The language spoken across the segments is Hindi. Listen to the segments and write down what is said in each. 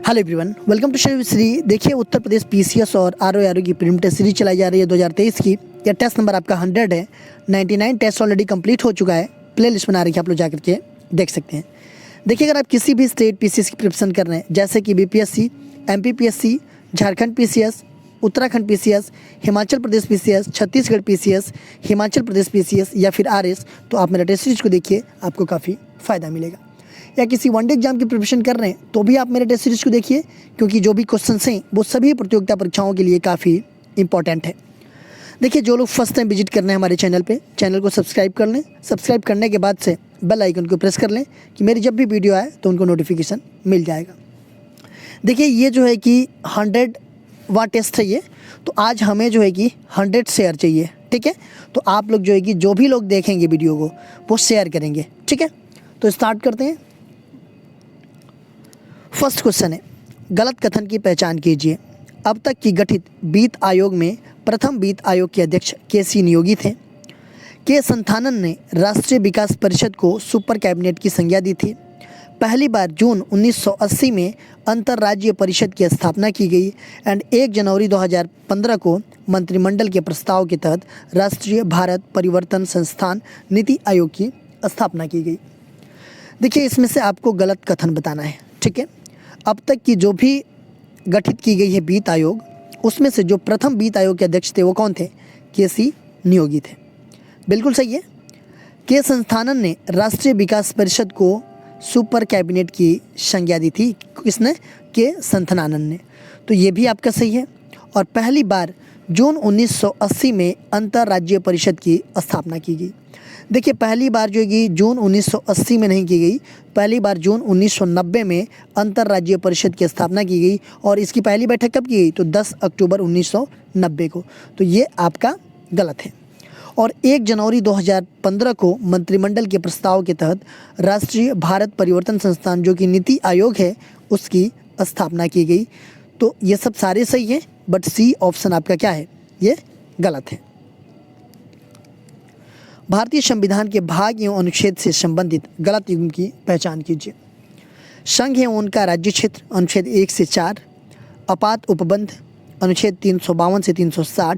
Hello everyone, welcome to Shri. देखिए, उत्तर प्रदेश पीसीएस और आरओ की प्रीलिम टेस्ट सीरीज चलाई जा रही है 2023 की। यह टेस्ट नंबर आपका 100 है। 99 टेस्ट ऑलरेडी कंप्लीट हो चुका है। प्ले लिस्ट बना रही है, आप लोग जाकर के देख सकते हैं। देखिए, अगर आप किसी भी स्टेट पीसीएस की प्रिपरेशन कर रहे हैं, जैसे कि BPSC, MPPSC, Jharkhand PCS, Uttarakhand PCS, Himachal Pradesh PCS, Chhattisgarh PCS, Himachal Pradesh PCS या फिर आरएस, तो आप मेरा टेस्ट सीरीज को देखिए, आपको काफ़ी फ़ायदा मिलेगा। या किसी वनडे एग्जाम की प्रिपरेशन कर रहे हैं तो भी आप मेरे टेस्ट सीरीज को देखिए, क्योंकि जो भी क्वेश्चंस हैं वो सभी प्रतियोगिता परीक्षाओं के लिए काफ़ी इंपॉर्टेंट है। देखिए, जो लोग फर्स्ट टाइम विजिट कर रहे हैं हमारे चैनल पे, चैनल को सब्सक्राइब कर लें। सब्सक्राइब करने के बाद से बेल आइकन को प्रेस कर लें कि मेरी जब भी वीडियो आए तो उनको नोटिफिकेशन मिल जाएगा। देखिए, ये जो है कि 100वां टेस्ट है ये, तो आज हमें जो है कि 100 शेयर चाहिए, ठीक है। तो आप लोग जो है कि जो भी लोग देखेंगे वीडियो को वो शेयर करेंगे, ठीक है। तो स्टार्ट करते हैं। फर्स्ट क्वेश्चन है, गलत कथन की पहचान कीजिए। अब तक की गठित वित्त आयोग में प्रथम वित्त आयोग के अध्यक्ष केसी नियोगी थे। के संथानन ने राष्ट्रीय विकास परिषद को सुपर कैबिनेट की संज्ञा दी थी। पहली बार जून 1980 में अंतर्राज्यीय परिषद की स्थापना की गई एंड 1 जनवरी 2015 को मंत्रिमंडल के प्रस्ताव के तहत राष्ट्रीय भारत परिवर्तन संस्थान नीति आयोग की स्थापना की गई। देखिए, इसमें से आपको गलत कथन बताना है, ठीक है। अब तक की जो भी गठित की गई है वित्त आयोग, उसमें से जो प्रथम वित्त आयोग के अध्यक्ष थे वो कौन थे? केसी नियोगी थे। बिल्कुल सही है। के संस्थानन ने राष्ट्रीय विकास परिषद को सुपर कैबिनेट की संज्ञा दी थी। किसने? के संथानन ने। तो ये भी आपका सही है। और पहली बार जून 1980 में अंतर्राज्यीय परिषद की स्थापना की गई। देखिए, पहली बार जो है कि जून 1980 में नहीं की गई, पहली बार जून 1990 में अंतर्राज्यीय परिषद की स्थापना की गई। और इसकी पहली बैठक कब की गई? तो 10 अक्टूबर 1990 को। तो ये आपका गलत है। और 1 जनवरी 2015 को मंत्रिमंडल के प्रस्ताव के तहत राष्ट्रीय भारत परिवर्तन संस्थान, जो कि नीति आयोग है, उसकी स्थापना की गई। तो ये सब सारे सही हैं, बट सी ऑप्शन आपका क्या है? ये गलत है। भारतीय संविधान के भाग एवं अनुच्छेद से संबंधित गलत युग्म की पहचान कीजिए। संघ एवं उनका राज्य क्षेत्र, अनुच्छेद 1 से 4। आपात उपबंध, अनुच्छेद 352 से 360।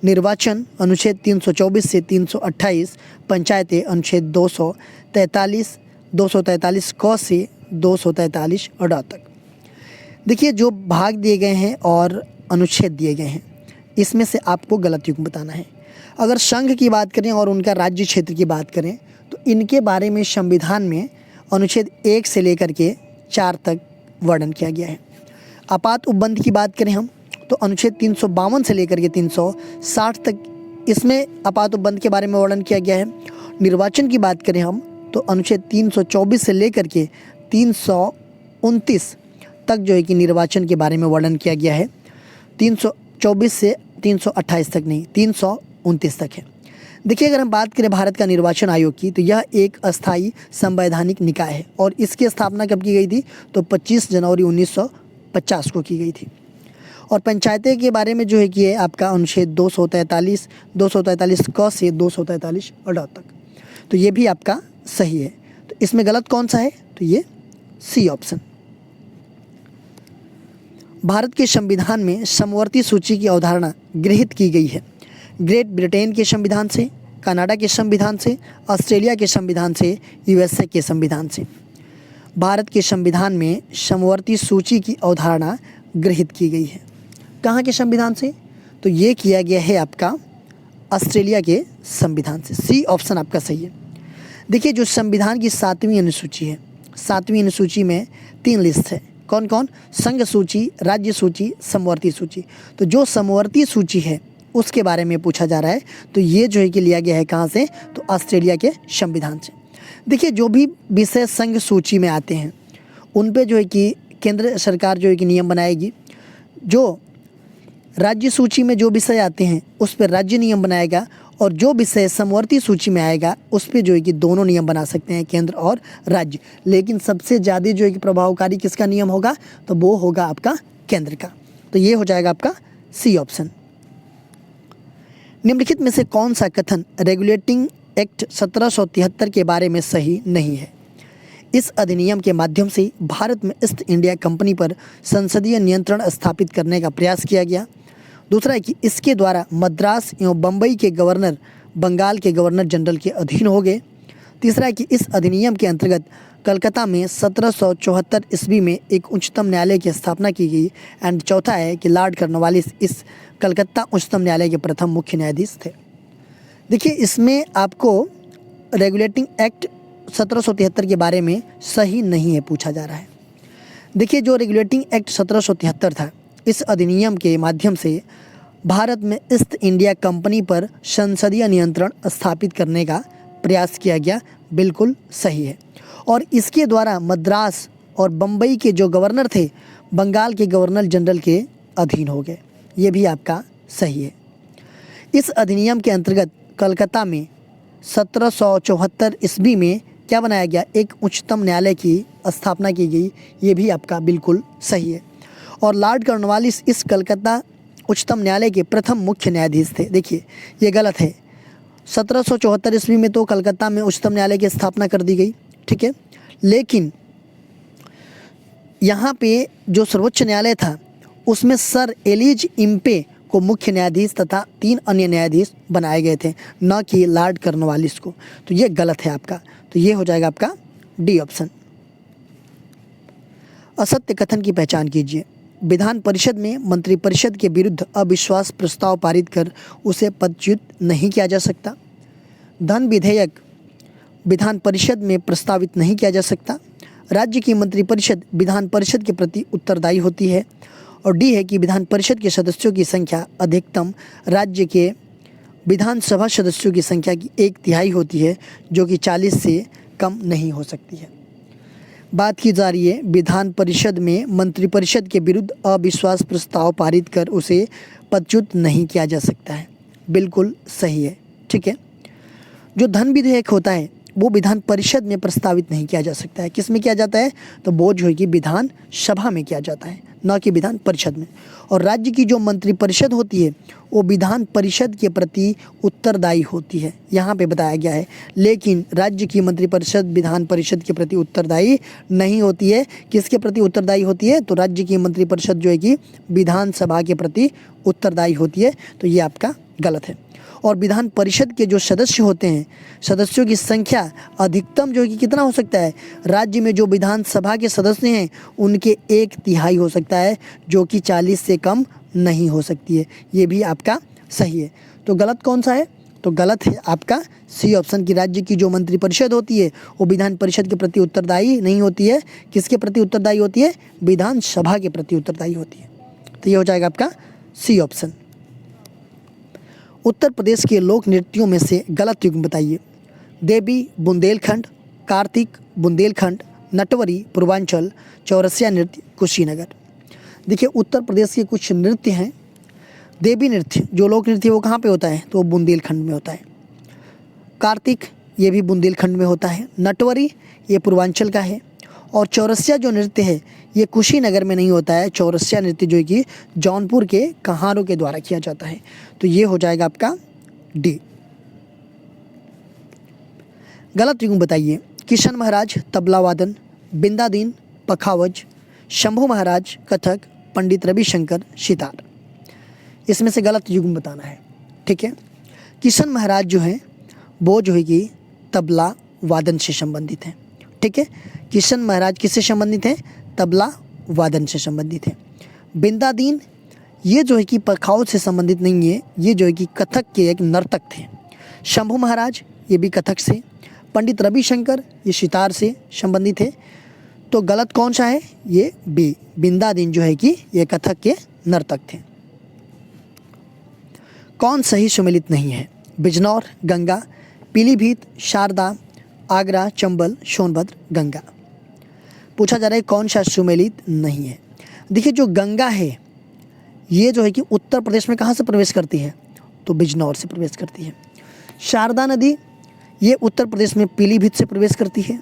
निर्वाचन, अनुच्छेद 324 से 328। पंचायतें, अनुच्छेद 243 क से 243 अ तक। देखिए, जो भाग दिए गए हैं और अनुच्छेद दिए गए हैं, इसमें से आपको गलत युग्म बताना है। अगर संघ की बात करें और उनका राज्य क्षेत्र की बात करें तो इनके बारे में संविधान में अनुच्छेद 1 से लेकर के 4 तक वर्णन किया गया है। आपात उपबंध की बात करें हम तो अनुच्छेद 352 से लेकर के 360 तक इसमें आपात उपबंध के बारे में वर्णन किया गया है। निर्वाचन की बात करें हम तो अनुच्छेद 324 से लेकर के 329 तक जो है कि निर्वाचन के बारे में वर्णन किया गया है। 324 से 328 तक नहीं, 329 तक है। देखिए, अगर हम बात करें भारत का निर्वाचन आयोग की, तो यह एक अस्थायी संवैधानिक निकाय है और इसकी स्थापना कब की गई थी? तो 25 जनवरी 1950 को की गई थी। और पंचायतें के बारे में जो है कि ये आपका अनुच्छेद 243 क से 243 अ तक। तो ये भी आपका सही है। तो इसमें गलत कौन सा है? तो ये सी ऑप्शन। भारत के संविधान में समवर्ती सूची की अवधारणा गृहीत की गई है। ग्रेट ब्रिटेन के संविधान से, कनाडा के संविधान से, ऑस्ट्रेलिया के संविधान से, यूएसए के संविधान से। भारत के संविधान में समवर्ती सूची की अवधारणा गृहीत की गई है। कहाँ के संविधान से? तो ये किया गया है आपका ऑस्ट्रेलिया के संविधान से। सी ऑप्शन आपका सही है। देखिए, जो संविधान की 7वीं अनुसूची है, 7वीं अनुसूची में 3 लिस्ट है। कौन कौन? संघ सूची, राज्य सूची, समवर्ती सूची। तो जो समवर्ती सूची है उसके बारे में पूछा जा रहा है। तो ये जो है कि लिया गया है कहाँ से? तो ऑस्ट्रेलिया के संविधान से। देखिए, जो भी विषय संघ सूची में आते हैं उन पे जो है कि केंद्र सरकार जो है कि नियम बनाएगी। जो राज्य सूची में जो विषय आते हैं उस पर राज्य नियम बनाएगा, और जो विषय समवर्ती सूची में आएगा उस पर जो है कि दोनों नियम बना सकते हैं, केंद्र और राज्य। लेकिन सबसे ज़्यादा जो है कि प्रभावकारी किसका नियम होगा? तो वो होगा आपका केंद्र का। तो ये हो जाएगा आपका सी ऑप्शन। निम्नलिखित में से कौन सा कथन रेगुलेटिंग एक्ट 1773 के बारे में सही नहीं है? इस अधिनियम के माध्यम से भारत में ईस्ट इंडिया कंपनी पर संसदीय नियंत्रण स्थापित करने का प्रयास किया गया। दूसरा है कि इसके द्वारा मद्रास एवं बम्बई के गवर्नर बंगाल के गवर्नर जनरल के अधीन हो गए। तीसरा है कि इस अधिनियम के अंतर्गत कलकत्ता में 1774 ईस्वी में एक उच्चतम न्यायालय की स्थापना की गई। एंड चौथा है कि लॉर्ड कॉर्नवालिस इस कलकत्ता उच्चतम न्यायालय के प्रथम मुख्य न्यायाधीश थे। देखिए, इसमें आपको रेगुलेटिंग एक्ट 1773 के बारे में सही नहीं है पूछा जा रहा है। देखिए, जो रेगुलेटिंग एक्ट 1773 था, इस अधिनियम के माध्यम से भारत में ईस्ट इंडिया कंपनी पर संसदीय नियंत्रण स्थापित करने का प्रयास किया गया, बिल्कुल सही है। और इसके द्वारा मद्रास और बम्बई के जो गवर्नर थे बंगाल के गवर्नर जनरल के अधीन हो गए, ये भी आपका सही है। इस अधिनियम के अंतर्गत कलकत्ता में 1774 ईस्वी में क्या बनाया गया, एक उच्चतम न्यायालय की स्थापना की गई, ये भी आपका बिल्कुल सही है। और लॉर्ड कॉर्नवालिस इस कलकत्ता उच्चतम न्यायालय के प्रथम मुख्य न्यायाधीश थे। देखिए, ये गलत है। 1774 ईस्वी में तो कलकत्ता में उच्चतम न्यायालय की स्थापना कर दी गई, ठीक है, लेकिन यहाँ पे जो सर्वोच्च न्यायालय था उसमें सर एलिज इम्पे को मुख्य न्यायाधीश तथा 3 अन्य न्यायाधीश बनाए गए थे, न कि लॉर्ड कॉर्नवालिस को। तो ये गलत है आपका, तो ये हो जाएगा आपका डी ऑप्शन। असत्य कथन की पहचान कीजिए। विधान परिषद में मंत्रिपरिषद के विरुद्ध अविश्वास प्रस्ताव पारित कर उसे पदच्युत नहीं किया जा सकता। धन विधेयक विधान परिषद में प्रस्तावित नहीं किया जा सकता। राज्य की मंत्रिपरिषद विधान परिषद के प्रति उत्तरदायी होती है। और डी है कि विधान परिषद के सदस्यों की संख्या अधिकतम राज्य के विधानसभा सदस्यों की संख्या की 1/3 होती है, जो कि 40 से कम नहीं हो सकती है। बात की जा रही है विधान परिषद में मंत्रिपरिषद के विरुद्ध अविश्वास प्रस्ताव पारित कर उसे पदच्युत नहीं किया जा सकता है, बिल्कुल सही है, ठीक है। जो धन विधेयक होता है वो विधान परिषद में प्रस्तावित नहीं किया जा सकता है। किस में किया जाता है, तो वो जो है कि विधान सभा में किया जाता है, न कि विधान परिषद में। और राज्य की जो मंत्रिपरिषद होती है वो विधान परिषद के प्रति उत्तरदायी होती है, यहाँ पे बताया गया है। लेकिन राज्य की मंत्रिपरिषद विधान परिषद के प्रति उत्तरदायी नहीं होती है। किसके प्रति उत्तरदायी होती है, तो राज्य की मंत्रिपरिषद जो है कि विधानसभा के प्रति उत्तरदायी होती है, तो ये आपका गलत है। और विधान परिषद के जो सदस्य होते हैं, सदस्यों की संख्या अधिकतम जो है कि कितना हो सकता है, राज्य में जो विधानसभा के सदस्य हैं उनके 1/3 हो सकता है, जो कि 40 से कम नहीं हो सकती है। ये भी आपका सही है। तो गलत कौन सा है, तो गलत है आपका सी ऑप्शन की राज्य की जो मंत्रिपरिषद होती है वो विधान परिषद के प्रति उत्तरदायी नहीं होती है। किसके प्रति उत्तरदायी होती है, विधानसभा के प्रति उत्तरदायी होती है। तो ये हो जाएगा आपका सी ऑप्शन। उत्तर प्रदेश के लोक नृत्यों में से गलत युग्म बताइए। देवी बुंदेलखंड, कार्तिक बुंदेलखंड, नटवरी पूर्वांचल, चौरसिया नृत्य कुशीनगर। देखिए, उत्तर प्रदेश के कुछ नृत्य हैं। देवी नृत्य जो लोक नृत्य वो कहाँ पे होता है, तो वो बुंदेलखंड में होता है। कार्तिक ये भी बुंदेलखंड में होता है। नटवरी ये पूर्वांचल का है। और चौरसिया जो नृत्य है ये कुशीनगर में नहीं होता है। चौरसिया नृत्य जो है कि जौनपुर के कहारों के द्वारा किया जाता है। तो ये हो जाएगा आपका डी। गलत युग्म बताइए। किशन महाराज तबला वादन, बिंदादीन पखावज, शंभू महाराज कथक, पंडित रविशंकर सितार। इसमें से गलत युग्म बताना है, ठीक है। किशन महाराज जो हैं वो जो है कि तबला वादन से संबंधित हैं, ठीक है। किशन महाराज किससे संबंधित हैं, तबला वादन से संबंधित हैं। बिंदादीन ये जो है कि पखावज से संबंधित नहीं है, ये जो है कि कथक के एक नर्तक थे। शंभू महाराज ये भी कथक से। पंडित रविशंकर ये सितार से संबंधित है। तो गलत कौन सा है, ये बी, बिंदादीन जो है कि ये कथक के नर्तक थे। कौन सही सुमेलित नहीं है, बिजनौर, गंगा, पीलीभीत, शारदा, आगरा, चंबल, सोनभद्र, गंगा। पूछा जा रहा है कौन सा सुमेलित नहीं है। देखिए, जो गंगा है ये जो है कि उत्तर प्रदेश में कहाँ से प्रवेश करती है, तो बिजनौर से प्रवेश करती है। शारदा नदी ये उत्तर प्रदेश में पीलीभीत से प्रवेश करती है।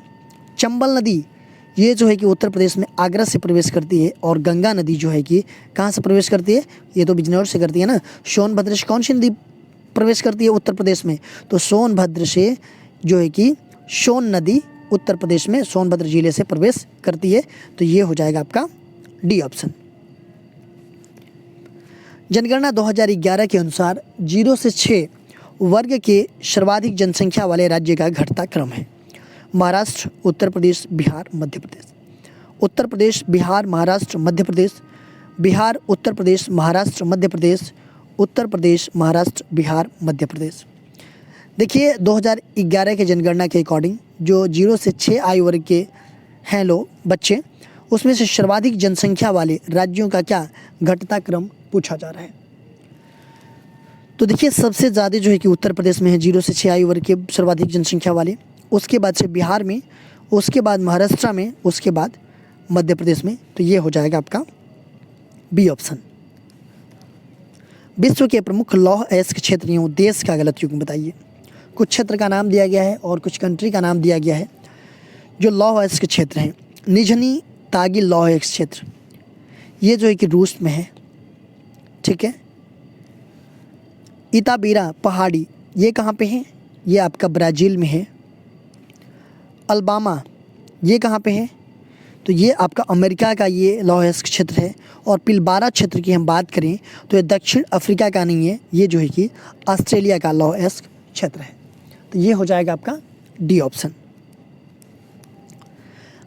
चंबल नदी ये जो है कि उत्तर प्रदेश में आगरा से प्रवेश करती है। और गंगा नदी जो है कि कहाँ से प्रवेश करती है, ये तो बिजनौर से करती है ना। सोनभद्र से कौन सी नदी प्रवेश करती है उत्तर प्रदेश में, तो सोनभद्र से जो है कि सोन नदी उत्तर प्रदेश में सोनभद्र जिले से प्रवेश करती है। तो ये हो जाएगा आपका डी ऑप्शन। जनगणना 2011 के अनुसार 0 से 6 वर्ग के सर्वाधिक जनसंख्या वाले राज्य का घटता क्रम है। महाराष्ट्र, उत्तर प्रदेश, बिहार, मध्य प्रदेश। उत्तर प्रदेश, बिहार, महाराष्ट्र, मध्य प्रदेश। बिहार, उत्तर प्रदेश, महाराष्ट्र, मध्य प्रदेश। उत्तर प्रदेश, महाराष्ट्र, बिहार, मध्य प्रदेश। देखिए 2011 के जनगणना के अकॉर्डिंग जो 0 से 6 आयु वर्ग के हैं लोग बच्चे, उसमें से सर्वाधिक जनसंख्या वाले राज्यों का क्या घटता क्रम पूछा जा रहा है। तो देखिए सबसे ज़्यादा जो है कि उत्तर प्रदेश में है 0 से 6 आयु वर्ग के सर्वाधिक जनसंख्या वाले, उसके बाद से बिहार में, उसके बाद महाराष्ट्र में, उसके बाद मध्य प्रदेश में। तो ये हो जाएगा आपका बी ऑप्शन। विश्व के प्रमुख लौह अयस्क क्षेत्र एवं देश का गलत युग्म बताइए। कुछ क्षेत्र का नाम दिया गया है और कुछ कंट्री का नाम दिया गया है। जो लौह अयस्क क्षेत्र हैं, निझनी तागिल लौह अयस्क क्षेत्र, ये जो है कि रूस में है, ठीक है। इताबीरा पहाड़ी, ये कहाँ पे है? ये आपका ब्राज़ील में है। अल्बामा, ये कहाँ पे है? तो ये आपका अमेरिका का ये लौह अयस्क क्षेत्र है। और पिलबारा क्षेत्र की हम बात करें तो ये दक्षिण अफ्रीका का नहीं है, ये जो है कि ऑस्ट्रेलिया का लौह अयस्क क्षेत्र है। तो ये हो जाएगा आपका डी ऑप्शन।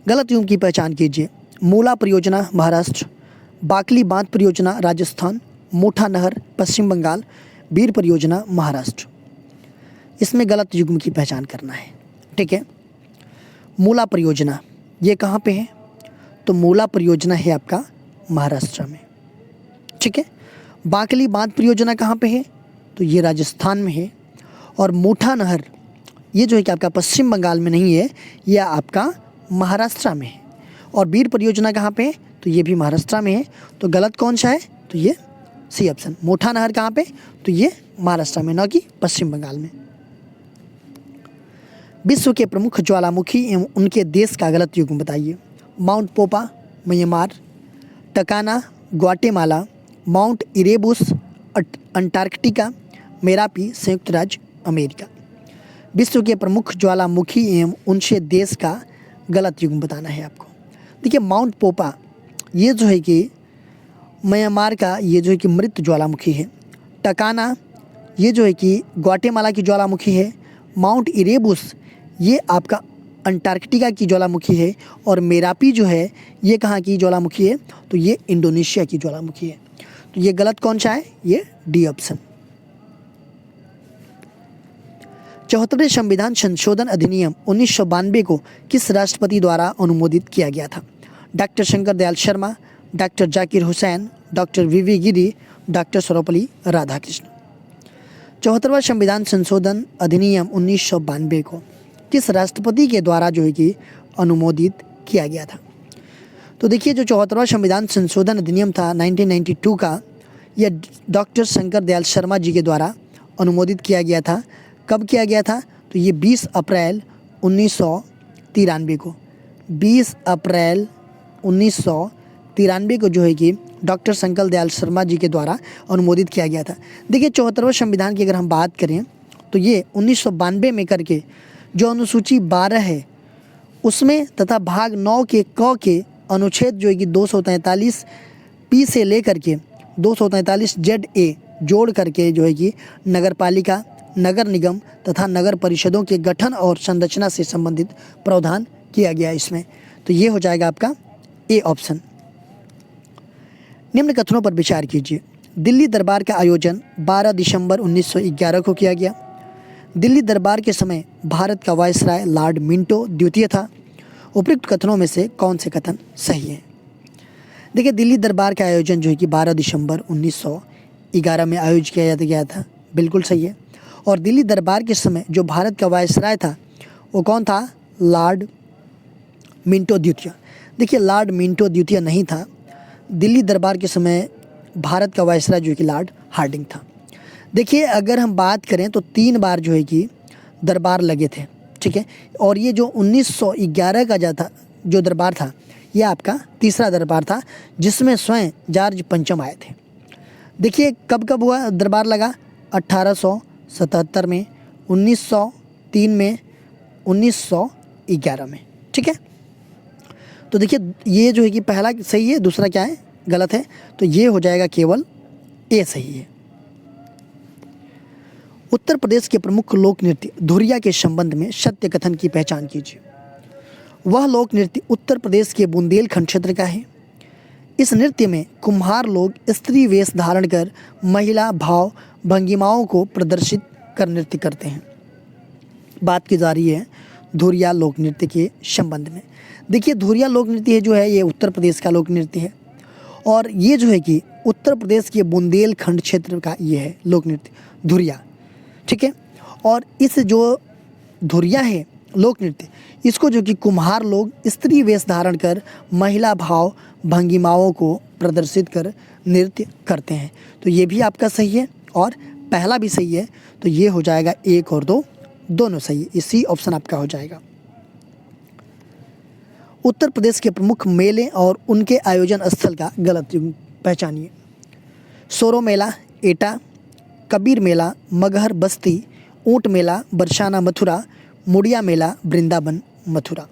गलत युग्म की पहचान कीजिए। मूला परियोजना महाराष्ट्र, बाकली बांध परियोजना राजस्थान, मोठा नहर पश्चिम बंगाल, बीर परियोजना महाराष्ट्र। इसमें गलत युग्म की पहचान करना है, ठीक है। मूला परियोजना ये कहाँ पे है? तो मूला परियोजना है आपका महाराष्ट्र में, ठीक है। बाकली बांध परियोजना कहाँ पे है? तो ये राजस्थान में है। और मोठा नहर ये जो है कि आपका पश्चिम बंगाल में नहीं है, यह आपका महाराष्ट्र में है। और बीर परियोजना कहाँ पे है? तो ये भी महाराष्ट्र में है। तो गलत कौन सा है? तो ये सी ऑप्शन। मोठा नहर कहाँ पे? तो ये महाराष्ट्र में, न कि पश्चिम बंगाल में। विश्व के प्रमुख ज्वालामुखी एवं उनके देश का गलत युग्म बताइए। Mount Popa Myanmar, Tacana Guatemala, Mount Erebus Antarctica, Merapi संयुक्त राज्य अमेरिका। विश्व के प्रमुख ज्वालामुखी एवं उनसे देश का गलत युग्म बताना है आपको। देखिए माउंट पोपा ये जो है कि म्यांमार का ये जो है कि मृत ज्वालामुखी है। टकाना ये जो है कि ग्वाटेमाला की ज्वालामुखी है। माउंट इरेबुस ये आपका अंटार्कटिका की ज्वालामुखी है। और मेरापी जो है ये कहाँ की ज्वालामुखी है? तो ये इंडोनेशिया की ज्वालामुखी है। तो ये गलत कौन सा है? ये डी ऑप्शन। 74वें संविधान संशोधन अधिनियम 1992 को किस राष्ट्रपति द्वारा अनुमोदित किया गया था? Doctor Shankar Dayal Sharma, doctor Zakir Hussain, doctor VV Giri, doctor Sarvepalli Radhakrishnan. 74वां संविधान संशोधन अधिनियम 1992 को किस राष्ट्रपति के द्वारा जो है कि अनुमोदित किया गया था? तो देखिए जो 74वां संविधान संशोधन अधिनियम था 1992 का, यह डॉक्टर शंकर दयाल शर्मा जी के द्वारा अनुमोदित किया गया था। कब किया गया था? तो ये 20 अप्रैल 1993 को, 20 अप्रैल 1993 को जो है कि डॉक्टर शंकर दयाल शर्मा जी के द्वारा अनुमोदित किया गया था। देखिए 74वें संविधान की अगर हम बात करें तो ये 1992 में करके जो अनुसूची 12 है उसमें तथा भाग 9 के क के अनुच्छेद जो है कि 243 पी से लेकर के 243 जेड ए जोड़ करके जो है कि नगरपालिका, नगर निगम तथा नगर परिषदों के गठन और संरचना से संबंधित प्रावधान किया गया इसमें। तो ये हो जाएगा आपका ए ऑप्शन। निम्न कथनों पर विचार कीजिए। दिल्ली दरबार का आयोजन 12 दिसंबर 1911 को किया गया। दिल्ली दरबार के समय भारत का वायसराय लॉर्ड मिंटो द्वितीय था। उपयुक्त कथनों में से कौन से कथन सही है? देखिए दिल्ली दरबार का आयोजन जो है कि 12 दिसंबर 1911 में आयोजित किया गया था, बिल्कुल सही है। और दिल्ली दरबार के समय जो भारत का वायसराय था वो कौन था? लॉर्ड मिंटो द्वितीय। देखिए लॉर्ड मिंटो द्वितीय नहीं था, दिल्ली दरबार के समय भारत का वायसराय जो कि लॉर्ड हार्डिंग था। देखिए अगर हम बात करें तो 3 बार जो है कि दरबार लगे थे, ठीक है। और ये जो 1911 का जो दरबार था ये आपका तीसरा दरबार था जिसमें स्वयं जॉर्ज पंचम आए थे। देखिए कब कब हुआ दरबार लगा? 1877 में, 1903 में, 1911 में। ठीक है, तो देखिए ये जो है कि पहला सही है, दूसरा क्या है, गलत है, तो ये हो जाएगा केवल ए सही है। उत्तर प्रदेश के प्रमुख लोक नृत्य धुरिया के संबंध में सत्य कथन की पहचान कीजिए। वह लोक नृत्य उत्तर प्रदेश के बुंदेलखंड क्षेत्र का है। इस नृत्य में कुम्हार लोग स्त्री वेश धारण कर महिला भाव भंगिमाओं को प्रदर्शित कर नृत्य करते हैं। बात की जा रही है धुरिया लोक नृत्य के संबंध में। देखिए धुरिया लोक नृत्य जो है ये उत्तर प्रदेश का लोक नृत्य है और ये जो है कि उत्तर प्रदेश के बुंदेलखंड क्षेत्र का ये है लोक नृत्य धुरिया। ठीक है, और इस जो धुरिया है लोक नृत्य, इसको जो कि कुम्हार लोग स्त्री वेश धारण कर महिला भाव भंगिमाओं को प्रदर्शित कर नृत्य करते हैं। तो ये भी आपका सही है और पहला भी सही है, तो ये हो जाएगा 1 और 2 दोनों सही है, इसी ऑप्शन आपका हो जाएगा। उत्तर प्रदेश के प्रमुख मेले और उनके आयोजन स्थल का गलत युग पहचानिए। सोरो मेला एटा, कबीर मेला मगहर बस्ती, ऊंट मेला बरसाना मथुरा, मुड़िया मेला वृंदावन मथुरा।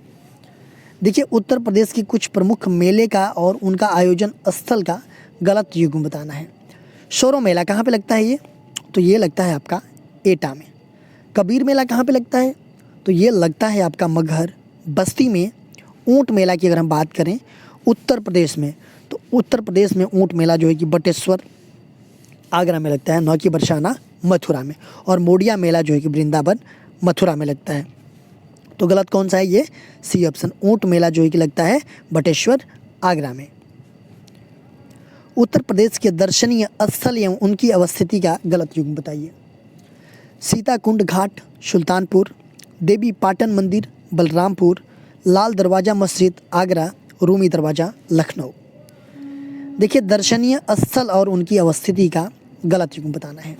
देखिए उत्तर प्रदेश की कुछ प्रमुख मेले का और उनका आयोजन स्थल का गलत युग बताना है। सोरो मेला कहाँ पे लगता है ये, तो ये लगता है आपका एटा में। कबीर मेला कहाँ पे लगता है, तो ये लगता है आपका मगहर बस्ती में। ऊंट मेला की अगर हम बात करें उत्तर प्रदेश में, तो उत्तर प्रदेश में ऊंट मेला जो है कि बटेश्वर आगरा में लगता है, न कि बरसाना मथुरा में। और मोडिया मेला जो है कि वृंदावन मथुरा में लगता है। तो गलत कौन सा है, ये सी ऑप्शन, ऊंट मेला जो है कि लगता है बटेश्वर आगरा में। उत्तर प्रदेश के दर्शनीय स्थल एवं उनकी अवस्थिति का गलत युग बताइए। सीताकुंड घाट सुल्तानपुर, देवी पाटन मंदिर बलरामपुर, लाल दरवाज़ा मस्जिद आगरा, रूमी दरवाज़ा लखनऊ। देखिए दर्शनीय स्थल और उनकी अवस्थिति का गलत युग बताना है।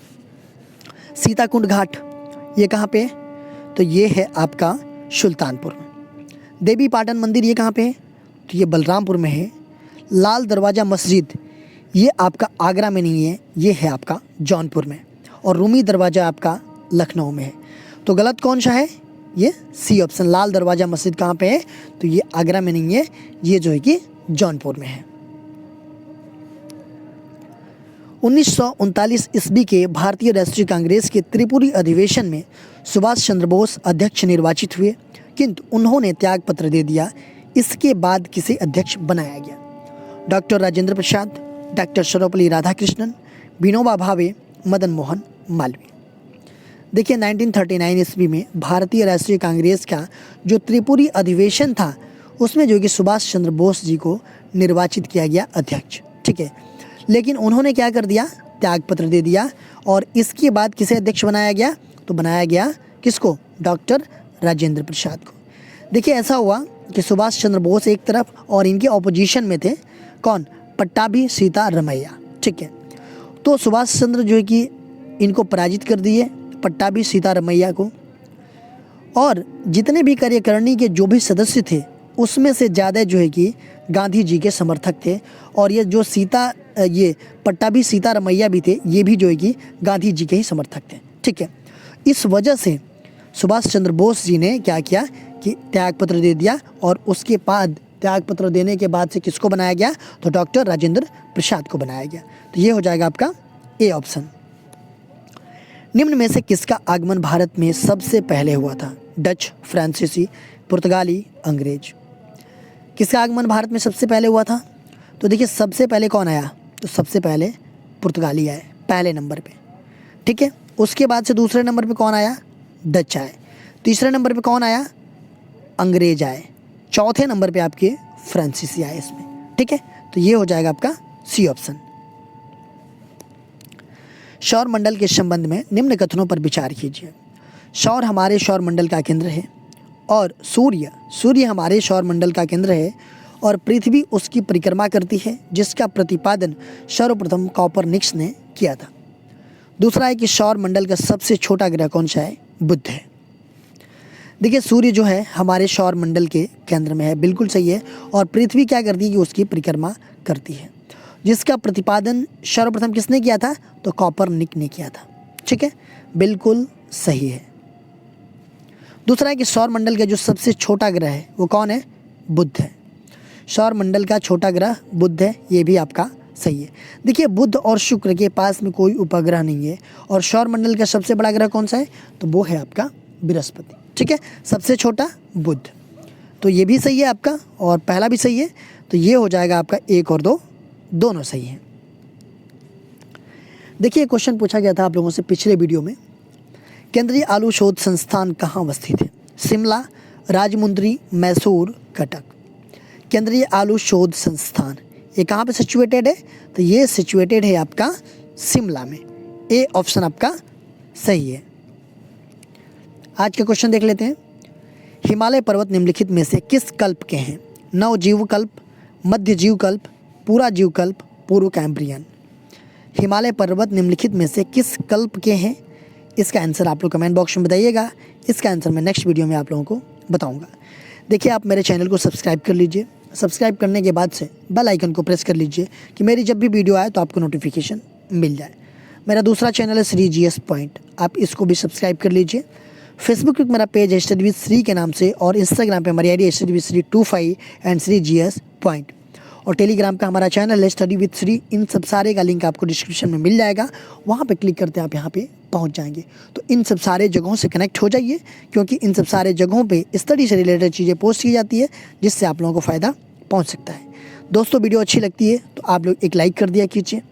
सीताकुंड घाट ये कहाँ पे है, तो ये है आपका सुल्तानपुर में। देवी पाटन मंदिर ये कहाँ पे है, तो ये बलरामपुर में है। लाल दरवाज़ा मस्जिद ये आपका आगरा में नहीं है, ये है आपका जौनपुर में। और रूमी दरवाज़ा आपका लखनऊ में है। तो गलत कौन सा है, ये सी ऑप्शन, लाल दरवाज़ा मस्जिद कहाँ पे है, तो ये आगरा में नहीं है, ये जो है कि जौनपुर में है। 1939 ईस्वी के भारतीय राष्ट्रीय कांग्रेस के त्रिपुरी अधिवेशन में सुभाष चंद्र बोस अध्यक्ष निर्वाचित हुए, किंतु उन्होंने त्यागपत्र दे दिया। इसके बाद किसे अध्यक्ष बनाया गया? Doctor Rajendra Prasad, doctor Sarvepalli Radhakrishnan, Vinoba Bhave, Madan Mohan Malviya. देखिए 1939 ईस्वी में भारतीय राष्ट्रीय कांग्रेस का जो त्रिपुरी अधिवेशन था उसमें जो कि सुभाष चंद्र बोस जी को निर्वाचित किया गया अध्यक्ष। ठीक है, लेकिन उन्होंने क्या कर दिया, त्यागपत्र दे दिया। और इसके बाद किसे अध्यक्ष बनाया गया, तो बनाया गया किसको, डॉक्टर राजेंद्र प्रसाद को। देखिए ऐसा हुआ कि सुभाष चंद्र बोस एक तरफ और इनके ऑपोजिशन में थे कौन, पट्टाभी सीतारमैया। ठीक है, तो सुभाष चंद्र जो है कि इनको पराजित कर दिए, पट्टाभी सीतारमैया को। और जितने भी कार्यकारिणी के जो भी सदस्य थे उसमें से ज़्यादा जो है कि गांधी जी के समर्थक थे। और ये पट्टाभी सीतारमैया भी थे, ये भी जो है कि गांधी जी के ही समर्थक थे। ठीक है, इस वजह से सुभाष चंद्र बोस जी ने क्या किया कि त्यागपत्र दे दिया। और उसके बाद त्यागपत्र देने के बाद से किसको बनाया गया, तो डॉक्टर राजेंद्र प्रसाद को बनाया गया। तो ये हो जाएगा आपका ए ऑप्शन। निम्न में से किसका आगमन भारत में सबसे पहले हुआ था? डच, फ्रांसीसी, पुर्तगाली, अंग्रेज। किसका आगमन भारत में सबसे पहले हुआ था? तो देखिए सबसे पहले कौन आया, तो सबसे पहले पुर्तगाली आए पहले नंबर पे। ठीक है, उसके बाद से दूसरे नंबर पे कौन आया, डच आए। तीसरे नंबर पे कौन आया, अंग्रेज आए। चौथे नंबर पे आपके फ्रांसीसी आए इसमें। ठीक है, तो ये हो जाएगा आपका सी ऑप्शन। सौर मंडल के संबंध में निम्न कथनों पर विचार कीजिए। सौर हमारे सौर मंडल का केंद्र है और सूर्य हमारे सौर मंडल का केंद्र है और पृथ्वी उसकी परिक्रमा करती है, जिसका प्रतिपादन सर्वप्रथम कॉपरनिकस ने किया था। दूसरा है कि सौर मंडल का सबसे छोटा ग्रह कौन सा है, बुध है। देखिए सूर्य जो है हमारे सौर मंडल के केंद्र में है, बिल्कुल सही है। और पृथ्वी क्या करती है कि उसकी परिक्रमा करती है, जिसका प्रतिपादन सर्वप्रथम किसने किया था, तो कॉपरनिक ने किया था। ठीक है, बिल्कुल सही है। दूसरा है कि सौर मंडल का जो सबसे छोटा ग्रह है वो कौन है? बुध है। सौर मंडल का छोटा ग्रह बुध है, ये भी आपका सही है। देखिए बुध और शुक्र के पास में कोई उपग्रह नहीं है और सौर मंडल का सबसे बड़ा ग्रह कौन सा है? तो वो है आपका बृहस्पति। ठीक है, सबसे छोटा बुध, तो ये भी सही है आपका और पहला भी सही है, तो ये हो जाएगा आपका 1 और 2 दोनों सही हैं। देखिए क्वेश्चन पूछा गया था आप लोगों से पिछले वीडियो में, केंद्रीय आलू शोध संस्थान कहाँ अवस्थित है? शिमला, राजमुंद्री, मैसूर, कटक। केंद्रीय आलू शोध संस्थान ये कहाँ पे सिचुएटेड है? तो ये सिचुएटेड है आपका शिमला में। ए ऑप्शन आपका सही है। आज के क्वेश्चन देख लेते हैं। हिमालय पर्वत निम्नलिखित में से किस कल्प के हैं? नवजीव कल्प, मध्य जीव कल्प, पूरा जीव कल्प, पूर्व कैम्ब्रियन। हिमालय पर्वत निम्नलिखित में से किस कल्प के हैं? इसका आंसर आप लोग कमेंट बॉक्स में बताइएगा। इसका आंसर मैं नेक्स्ट वीडियो में आप लोगों को बताऊंगा। देखिए आप मेरे चैनल को सब्सक्राइब कर लीजिए। सब्सक्राइब करने के बाद से बेल आइकन को प्रेस कर लीजिए कि मेरी जब भी वीडियो आए तो आपको नोटिफिकेशन मिल जाए। मेरा दूसरा चैनल है श्री GS पॉइंट, आप इसको भी सब्सक्राइब कर लीजिए। फेसबुक पे मेरा पेज है स्टडी विद श्री के नाम से और इंस्टाग्राम पे हमारी ID है study with Shri 25 and Shri GS point और टेलीग्राम का हमारा चैनल है स्टडी विद श्री। इन सब सारे का लिंक आपको डिस्क्रिप्शन में मिल जाएगा, वहाँ पे क्लिक करते आप यहाँ पे पहुँच जाएंगे। तो इन सब सारे जगहों से कनेक्ट हो जाइए क्योंकि इन सब सारे जगहों पे स्टडी से रिलेटेड चीज़ें पोस्ट की जाती है जिससे आप लोगों को फ़ायदा पहुँच सकता है। दोस्तों वीडियो अच्छी लगती है तो आप लोग एक लाइक कर दिया कीजिए,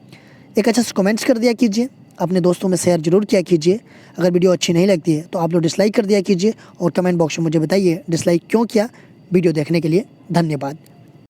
एक अच्छा सा कमेंट्स कर दिया कीजिए, अपने दोस्तों में शेयर जरूर किया कीजिए। अगर वीडियो अच्छी नहीं लगती है तो आप लोग डिसलाइक कर दिया कीजिए और कमेंट बॉक्स में मुझे बताइए डिसलाइक क्यों किया। वीडियो देखने के लिए धन्यवाद।